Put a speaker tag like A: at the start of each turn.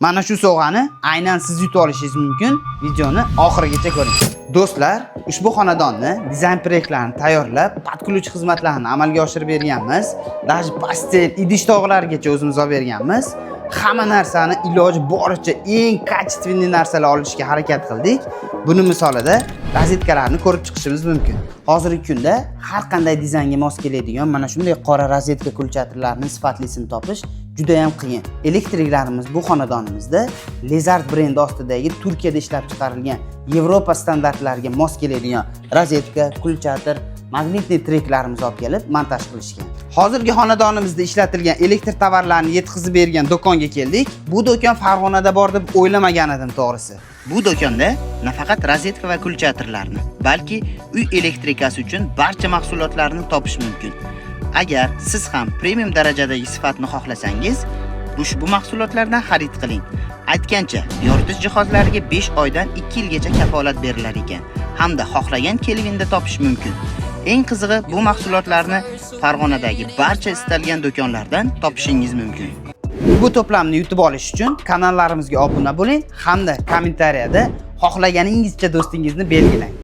A: Mana shu sovg'ani aynan siz yutib olishingiz mumkin. Videoni oxirigacha ko'ring. Do'stlar, ushbu xonadonni dizayn proyektlarini tayyorlab, patkuluvchi xizmatlarni amalga oshirib berganmiz. Даже pastel, idish tog'larigacha o'zimiz olib berganmiz. Hamma narsani iloji boricha eng kачественный narsalar olishga harakat qildik. Buni misolida rozetkalarni ko'rib chiqishimiz mumkin. Hozirgi kunda har qanday dizaynga mos keladigan mana shunday qora rozetka kulchatirlarning sifatlisini topish juda ham qiyin. Elektriklarimiz bu xonadonimizda Lezard brendi ostidagi Turkiyada ishlab chiqarilgan Yevropa standartlariga mos keladigan rozetka, kulchatir, magnitli treklarimizni olib kelib montaj qilishgan. Hozirgi xonadonimizda ishlatilgan elektr tovarlarni yetkazib bergan do'konga keldik. Bu do'kon Farg'onada bor deb o'ylamagan edim to'g'risi. Bu do'konda nafaqat rozetka va kulchatirlarni, balki uy elektrikasi uchun barcha mahsulotlarni topish mumkin. Agar siz ham premium darajadagi sifatni xohlasangiz, ushbu mahsulotlardan xarid qiling. Aytgancha, yoritish jihozlariga 5 oydan 2 yilgacha kafolat berilar ekan, hamda xohlagan kelvinda topish mumkin. Eng qizig'i, bu mahsulotlarni Farg'onadagi barcha istalgan do'konlardan topishingiz mumkin. Bu to'plamni yutib olish uchun kanallarimizga obuna bo'ling hamda kommentariyada xohlaganingizcha do'stingizni belgilang.